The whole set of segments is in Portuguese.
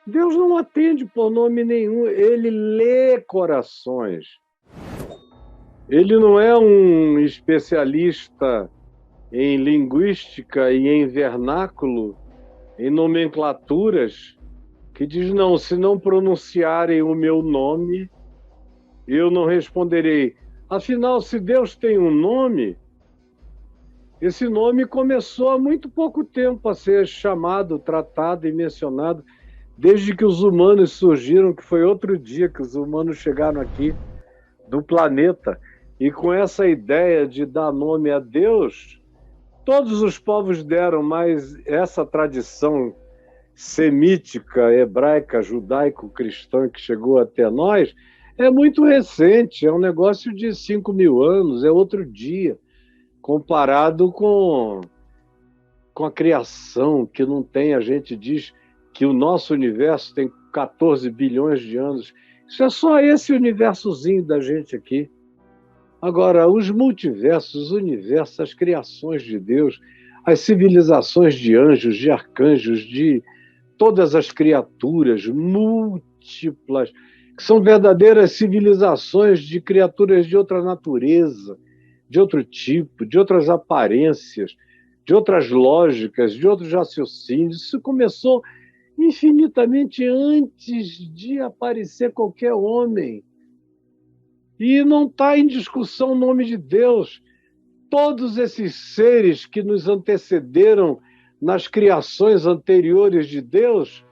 Deus não atende por nome nenhum, ele lê corações. Ele não é um especialista em linguística e em vernáculo, em nomenclaturas, que diz, não, se não pronunciarem o meu nome, eu não responderei. Afinal, se Deus tem um nome, esse nome começou há muito pouco tempo a ser chamado, tratado e mencionado, desde que os humanos surgiram, que foi outro dia que os humanos chegaram aqui do planeta. E com essa ideia de dar nome a Deus, todos os povos deram, mas essa tradição semítica, hebraica, judaico-cristã que chegou até nós é muito recente, é um negócio de 5.000 anos, é outro dia, comparado com a criação, que não tem, a gente diz que o nosso universo tem 14 bilhões de anos. Isso é só esse universozinho da gente aqui. Agora, os multiversos, os universos, as criações de Deus, as civilizações de anjos, de arcanjos, de todas as criaturas múltiplas, que são verdadeiras civilizações de criaturas de outra natureza, de outro tipo, de outras aparências, de outras lógicas, de outros raciocínios. Isso começou infinitamente antes de aparecer qualquer homem. E não está em discussão o nome de Deus. Todos esses seres que nos antecederam nas criações anteriores de Deus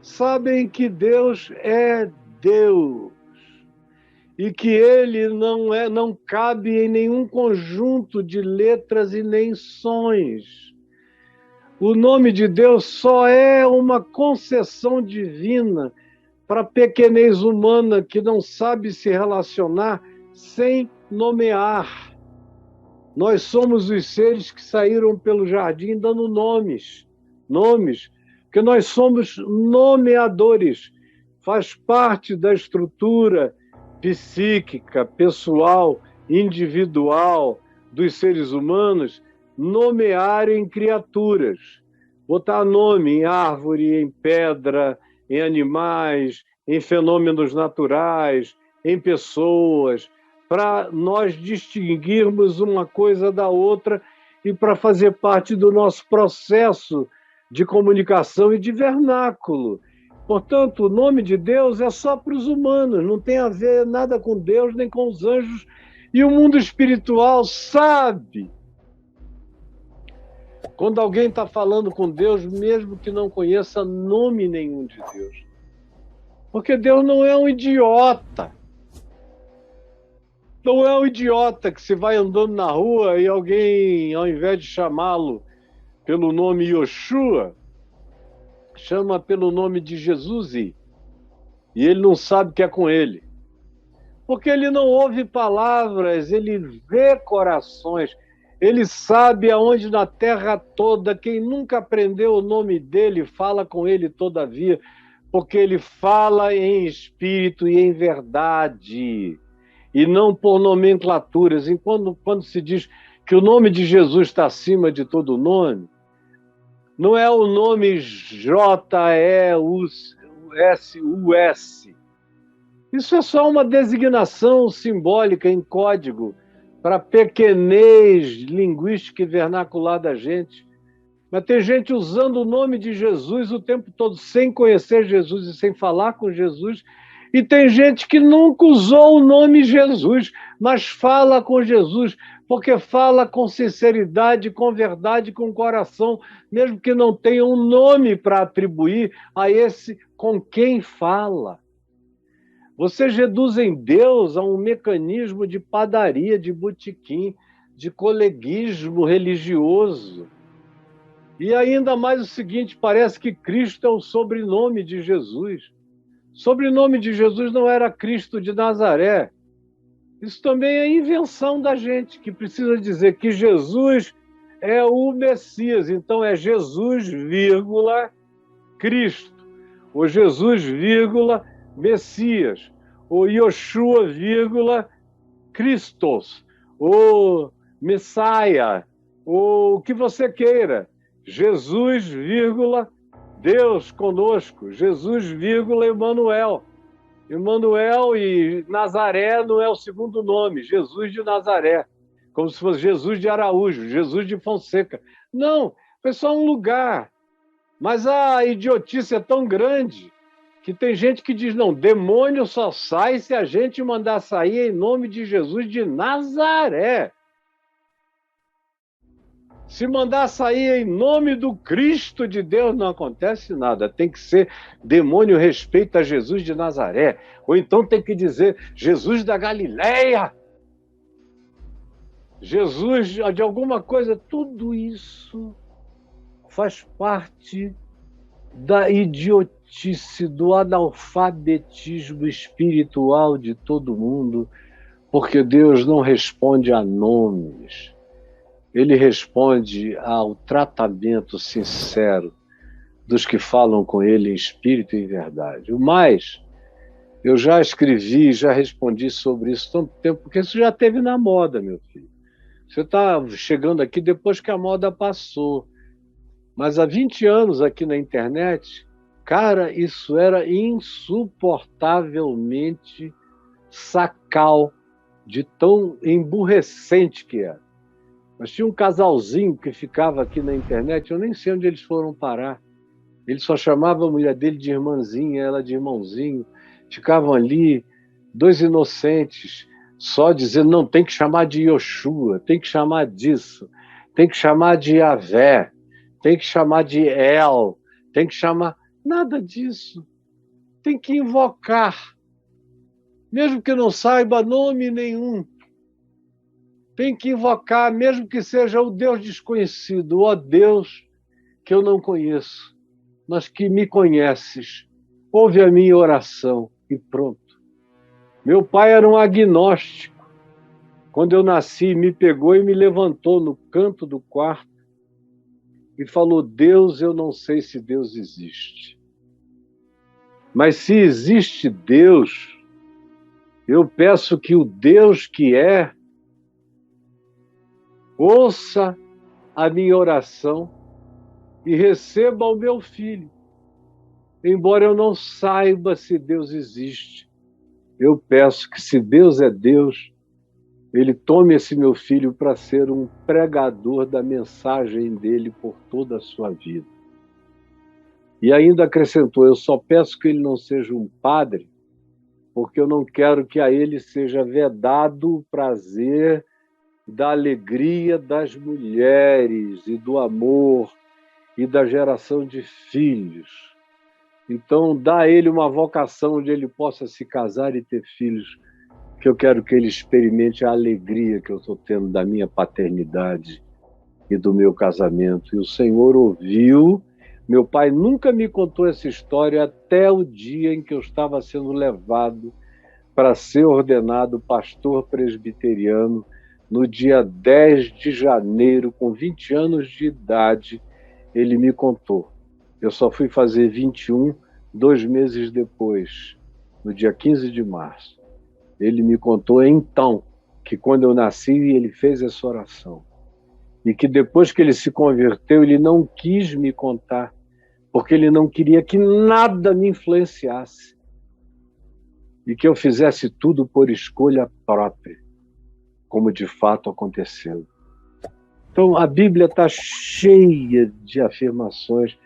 sabem que Deus é Deus e que ele não cabe em nenhum conjunto de letras e nem sons. O nome de Deus só é uma concessão divina para a pequenez humana que não sabe se relacionar sem nomear. Nós somos os seres que saíram pelo jardim dando nomes, porque nós somos nomeadores. Faz parte da estrutura psíquica, pessoal, individual dos seres humanos nomearem criaturas, botar nome em árvore, em pedra, em animais, em fenômenos naturais, em pessoas, para nós distinguirmos uma coisa da outra e para fazer parte do nosso processo de comunicação e de vernáculo. Portanto, o nome de Deus é só para os humanos, não tem a ver nada com Deus nem com os anjos, e o mundo espiritual sabe. Quando alguém está falando com Deus, mesmo que não conheça nome nenhum de Deus. Porque Deus não é um idiota. Não é um idiota que se vai andando na rua e alguém, ao invés de chamá-lo pelo nome Yoshua, chama pelo nome de Jesus e ele não sabe que é com ele. Porque ele não ouve palavras, ele vê corações, ele sabe aonde na terra toda, quem nunca aprendeu o nome dele, fala com ele todavia, porque ele fala em espírito e em verdade, e não por nomenclaturas. E quando se diz que o nome de Jesus está acima de todo nome, não é o nome J-E-U-S-U-S. Isso é só uma designação simbólica em código para a pequenez linguística e vernacular da gente. Mas tem gente usando o nome de Jesus o tempo todo, sem conhecer Jesus e sem falar com Jesus. E tem gente que nunca usou o nome Jesus, mas fala com Jesus, porque fala com sinceridade, com verdade, com coração, mesmo que não tenha um nome para atribuir a esse com quem fala. Vocês reduzem Deus a um mecanismo de padaria, de botequim, de coleguismo religioso. E ainda mais o seguinte, parece que Cristo é o sobrenome de Jesus. O sobrenome de Jesus não era Cristo de Nazaré. Isso também é invenção da gente, que precisa dizer que Jesus é o Messias. Então é Jesus, vírgula, Cristo. Ou Jesus, vírgula, Messias, ou Yoshua, vírgula, Christos, ou Messiah, ou o que você queira. Jesus, vírgula, Deus conosco, Jesus, vírgula, Emanuel. Emanuel e Nazaré não é o segundo nome, Jesus de Nazaré, como se fosse Jesus de Araújo, Jesus de Fonseca. Não, foi só um lugar. Mas a idiotice é tão grande que tem gente que diz, não, demônio só sai se a gente mandar sair em nome de Jesus de Nazaré. Se mandar sair em nome do Cristo de Deus, não acontece nada. Tem que ser demônio respeita Jesus de Nazaré. Ou então tem que dizer Jesus da Galileia. Jesus de alguma coisa. Tudo isso faz parte da idiotice, do analfabetismo espiritual de todo mundo, porque Deus não responde a nomes. Ele responde ao tratamento sincero dos que falam com ele em espírito e em verdade. O mais, eu já escrevi, já respondi sobre isso há tanto tempo, porque isso já teve na moda, meu filho. Você está chegando aqui depois que a moda passou. Mas há 20 anos aqui na internet, cara, isso era insuportavelmente sacal, de tão emburrecente que era. Mas tinha um casalzinho que ficava aqui na internet, eu nem sei onde eles foram parar. Ele só chamava a mulher dele de irmãzinha, ela de irmãozinho. Ficavam ali, dois inocentes, só dizendo, não, tem que chamar de Yoshua, tem que chamar disso, tem que chamar de Yahvé, tem que chamar de El, tem que chamar... Nada disso. Tem que invocar. Mesmo que não saiba nome nenhum. Tem que invocar, mesmo que seja o Deus desconhecido, ó Deus que eu não conheço, mas que me conheces. Ouve a minha oração e pronto. Meu pai era um agnóstico. Quando eu nasci, me pegou e me levantou no canto do quarto e falou, Deus, eu não sei se Deus existe. Mas se existe Deus, eu peço que o Deus que é, ouça a minha oração e receba o meu filho. Embora eu não saiba se Deus existe, eu peço que, se Deus é Deus, Ele tome esse meu filho para ser um pregador da mensagem dele por toda a sua vida. E ainda acrescentou, eu só peço que ele não seja um padre, porque eu não quero que a ele seja vedado o prazer da alegria das mulheres e do amor e da geração de filhos. Então, dá a ele uma vocação onde ele possa se casar e ter filhos, que eu quero que ele experimente a alegria que eu estou tendo da minha paternidade e do meu casamento. E o Senhor ouviu. Meu pai nunca me contou essa história até o dia em que eu estava sendo levado para ser ordenado pastor presbiteriano, no dia 10 de janeiro, com 20 anos de idade, ele me contou. Eu só fui fazer 21, 2 meses depois, no dia 15 de março. Ele me contou então que quando eu nasci ele fez essa oração. E que depois que ele se converteu, ele não quis me contar, porque ele não queria que nada me influenciasse. E que eu fizesse tudo por escolha própria, como de fato aconteceu. Então a Bíblia está cheia de afirmações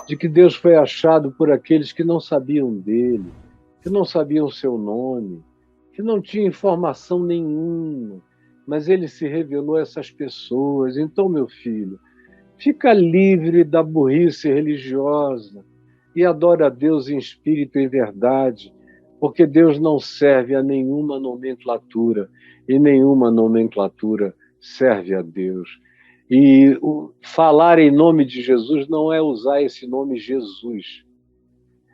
de que Deus foi achado por aqueles que não sabiam dele, que não sabiam o seu nome, que não tinha informação nenhuma, mas ele se revelou a essas pessoas. Então, meu filho, fica livre da burrice religiosa e adora a Deus em espírito e em verdade, porque Deus não serve a nenhuma nomenclatura e nenhuma nomenclatura serve a Deus. E falar em nome de Jesus não é usar esse nome Jesus,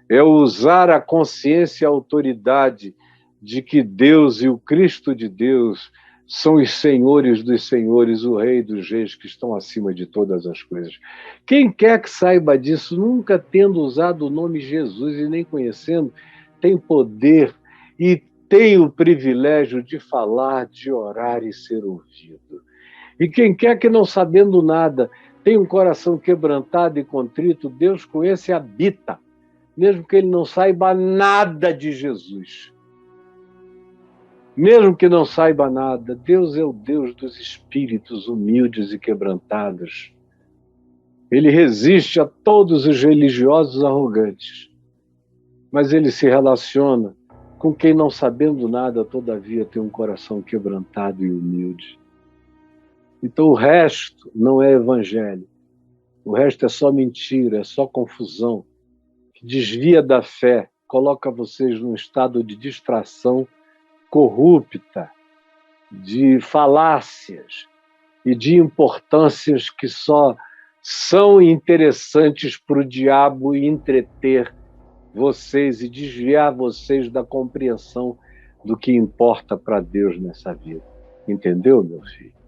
é usar a consciência e a autoridade de que Deus e o Cristo de Deus são os senhores dos senhores, o rei dos reis, que estão acima de todas as coisas. Quem quer que saiba disso, nunca tendo usado o nome Jesus e nem conhecendo, tem poder e tem o privilégio de falar, de orar e ser ouvido. E quem quer que, não sabendo nada, tem um coração quebrantado e contrito, Deus com esse habita, mesmo que ele não saiba nada de Jesus. Mesmo que não saiba nada, Deus é o Deus dos espíritos humildes e quebrantados. Ele resiste a todos os religiosos arrogantes, mas ele se relaciona com quem, não sabendo nada, todavia tem um coração quebrantado e humilde. Então o resto não é evangelho. O resto é só mentira, é só confusão, que desvia da fé, coloca vocês num estado de distração corrupta, de falácias e de importâncias que só são interessantes para o diabo entreter vocês e desviar vocês da compreensão do que importa para Deus nessa vida. Entendeu, meu filho?